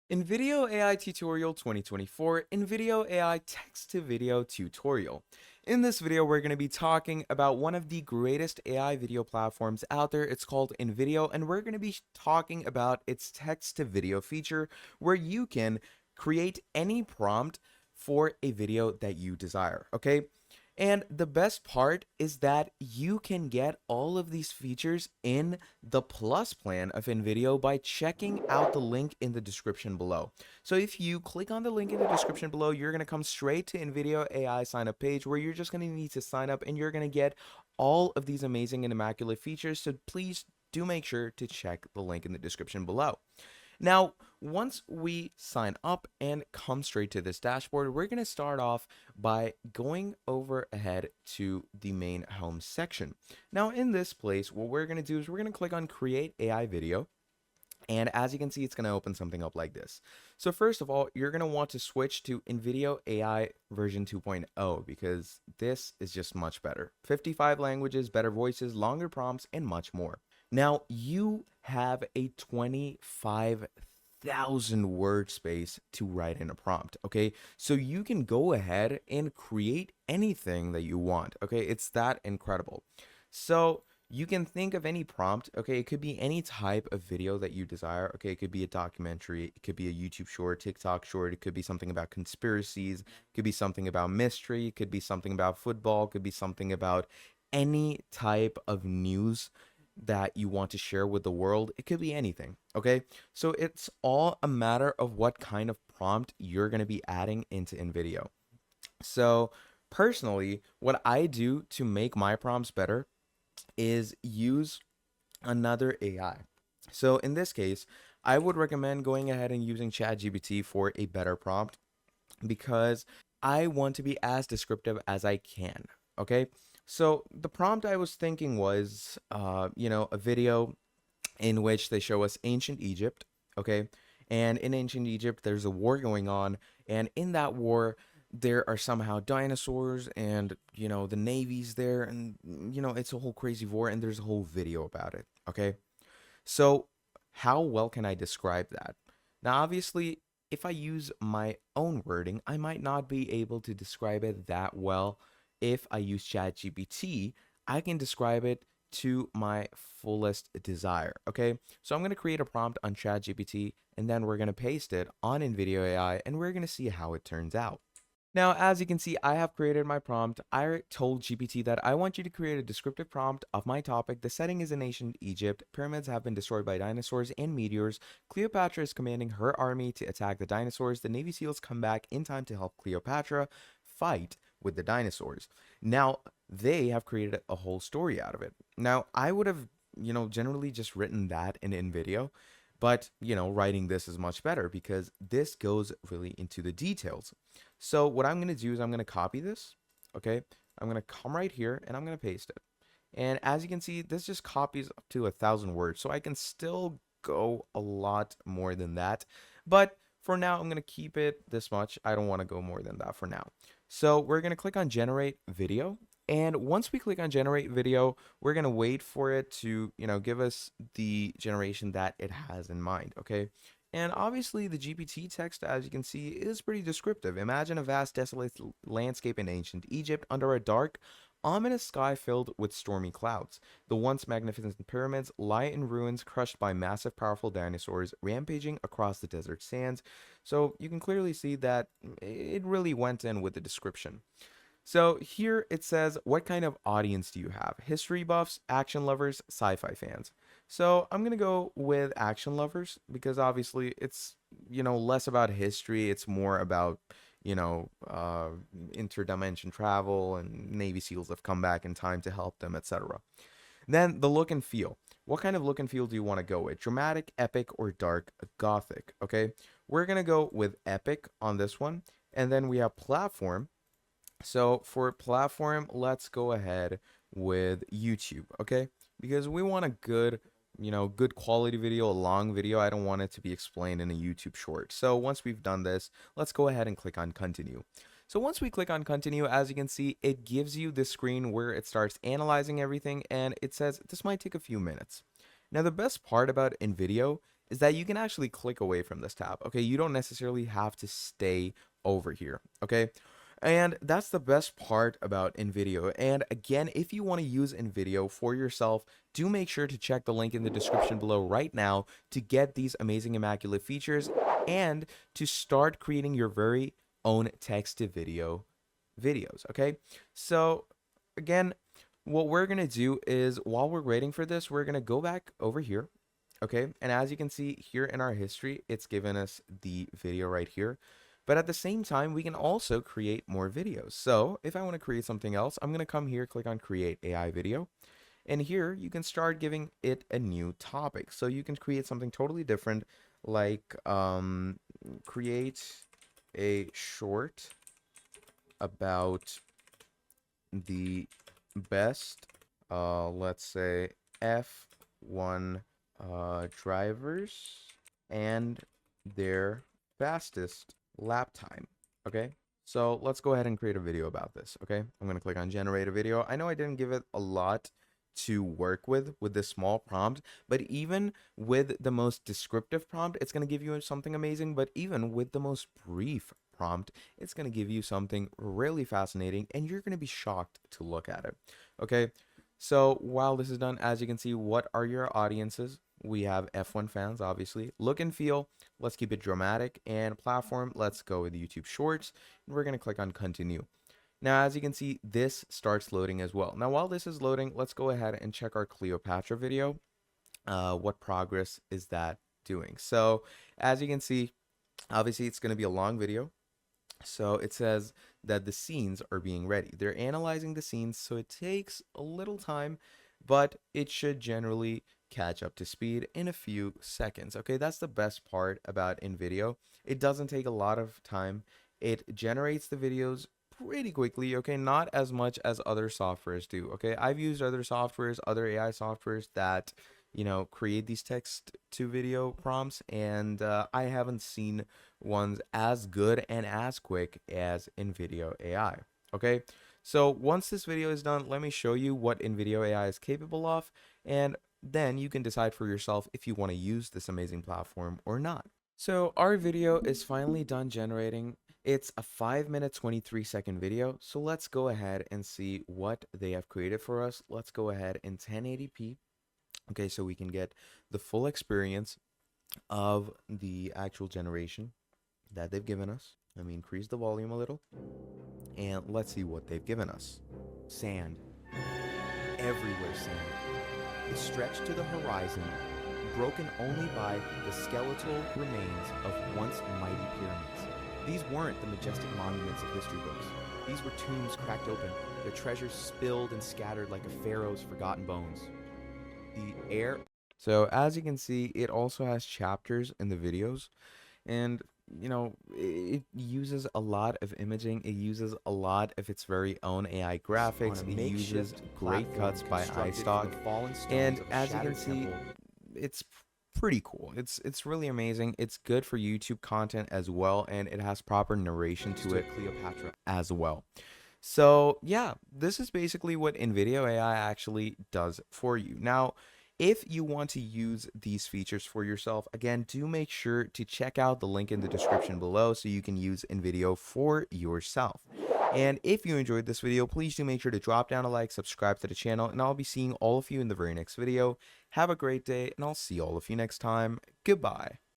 Invideo AI Tutorial 2024, Invideo AI Text to Video Tutorial. In this video, we're going to be talking about one of the greatest AI video platforms out there. It's called Invideo, and we're going to be talking about its text to video feature where you can create any prompt for a video that you desire, okay? And the best part is that you can get all of these features in the Plus plan of Invideo by checking out the link in the description below. So if you click on the link in the description below, you're going to come straight to Invideo AI sign up page where you're just going to need to sign up and you're going to get all of these amazing and immaculate features. So please do make sure to check the link in the description below. Now, once we sign up and come straight to this dashboard, we're going to start off by going over ahead to the main home section. Now, in this place, what we're going to do is we're going to click on Create AI Video. And as you can see, it's going to open something up like this. So first of all, you're going to want to switch to Invideo AI version 2.0 because this is just much better. 55 languages, better voices, longer prompts, and much more. Now, you have a 25,000 word space to write in a prompt, okay? So you can go ahead and create anything that you want, okay? It's that incredible. So you can think of any prompt, okay? It could be any type of video that you desire, okay? It could be a documentary, it could be a YouTube short, TikTok short, it could be something about conspiracies, it could be something about mystery, it could be something about football, it could be something about any type of news that you want to share with the world. It could be anything, okay? So it's all a matter of what kind of prompt you're going to be adding into Invideo. So personally, what I do to make my prompts better is use another AI. So in this case, I would recommend going ahead and using ChatGPT for a better prompt because I want to be as descriptive as I can, okay? So the prompt I was thinking was, a video in which they show us ancient Egypt, okay? And in ancient Egypt, there's a war going on, and in that war, there are somehow dinosaurs, and the navy's there, and it's a whole crazy war, and there's a whole video about it, okay? So how well can I describe that? Now, obviously, if I use my own wording, I might not be able to describe it that well. If I use ChatGPT, I can describe it to my fullest desire. Okay, so I'm going to create a prompt on ChatGPT and then we're going to paste it on Invideo AI and we're going to see how it turns out. Now, as you can see, I have created my prompt. I told GPT that I want you to create a descriptive prompt of my topic. The setting is in ancient Egypt. Pyramids have been destroyed by dinosaurs and meteors. Cleopatra is commanding her army to attack the dinosaurs. The Navy SEALs come back in time to help Cleopatra fight with the dinosaurs. Now, they have created a whole story out of it. Now, I would have, generally just written that in InVideo, but, writing this is much better because this goes really into the details. So what I'm going to do is I'm going to copy this, okay? I'm going to come right here and I'm going to paste it. And as you can see, this just copies up to 1,000 words. So I can still go a lot more than that. But for now, I'm going to keep it this much. I don't want to go more than that for now. So we're going to click on generate video. And once we click on generate video, we're going to wait for it to, give us the generation that it has in mind, okay? And obviously the GPT text, as you can see, is pretty descriptive. Imagine a vast desolate landscape in ancient Egypt under a dark, ominous sky filled with stormy clouds. The once magnificent pyramids lie in ruins crushed by massive powerful dinosaurs rampaging across the desert sands. So you can clearly see that it really went in with the description. So here it says, what kind of audience do you have? History buffs, action lovers, sci-fi fans. So I'm going to go with action lovers because obviously it's, less about history. It's more about, interdimension travel and Navy SEALs have come back in time to help them, etc. Then the look and feel. What kind of look and feel do you want to go with? Dramatic, epic, or dark gothic? Okay, we're going to go with epic on this one. And then we have platform. So for platform, let's go ahead with YouTube, okay? Because we want a good, good quality video, a long video. I don't want it to be explained in a YouTube short. So once we've done this, let's go ahead and click on continue. So once we click on continue, as you can see, it gives you this screen where it starts analyzing everything and it says this might take a few minutes. Now the best part about InVideo is that you can actually click away from this tab. Okay, you don't necessarily have to stay over here. Okay, and that's the best part about Invideo. And again, if you want to use Invideo for yourself, do make sure to check the link in the description below right now to get these amazing, immaculate features and to start creating your very own text to video videos. Okay, so again, what we're going to do is while we're waiting for this, we're going to go back over here. Okay, and as you can see here in our history, it's given us the video right here. But at the same time, we can also create more videos. So if I want to create something else, I'm going to come here, click on create AI video. And here you can start giving it a new topic. So you can create something totally different, like create a short about the best, let's say F1 drivers and their fastest lap time. Okay, so let's go ahead and create a video about this. Okay, I'm gonna click on generate a video. I know I didn't give it a lot to work with this small prompt, but even with the most descriptive prompt, it's going to give you something amazing. But even with the most brief prompt, it's going to give you something really fascinating, and you're going to be shocked to look at it. Okay, so while this is done, as you can see, what are your audiences? We have F1 fans, obviously. Look and feel, let's keep it dramatic. And platform, let's go with YouTube Shorts. And we're going to click on continue. Now, as you can see, this starts loading as well. Now, while this is loading, let's go ahead and check our Cleopatra video. What progress is that doing? So, as you can see, obviously, it's going to be a long video. So it says that the scenes are being ready. They're analyzing the scenes, so it takes a little time, but it should generally catch up to speed in a few seconds. Okay, that's the best part about InVideo. It doesn't take a lot of time. It generates the videos pretty quickly, okay? Not as much as other softwares do, okay? I've used other softwares, other AI softwares that, create these text to video prompts, and I haven't seen ones as good and as quick as Invideo AI. Okay, so once this video is done, let me show you what Invideo AI is capable of, and then you can decide for yourself if you want to use this amazing platform or not. So our video is finally done generating. It's a 5-minute 23-second video. So let's go ahead and see what they have created for us. Let's go ahead in 1080p. Okay, so we can get the full experience of the actual generation that they've given us. Let me increase the volume a little, and let's see what they've given us. Sand. Everywhere sand. It stretched to the horizon, broken only by the skeletal remains of once mighty pyramids. These weren't the majestic monuments of history books. These were tombs cracked open, their treasures spilled and scattered like a pharaoh's forgotten bones. The air. So as you can see, it also has chapters in the videos, and it uses a lot of imaging. It uses a lot of its very own AI graphics. It uses great cuts by iStock, and as you can see, it's pretty cool. It's really amazing. It's good for YouTube content as well, and it has proper narration to it, Cleopatra, as well. So yeah, this is basically what Invideo AI actually does for you. Now, if you want to use these features for yourself, again, do make sure to check out the link in the description below so you can use Invideo for yourself. And if you enjoyed this video, please do make sure to drop down a like, subscribe to the channel, and I'll be seeing all of you in the very next video. Have a great day, and I'll see all of you next time. Goodbye.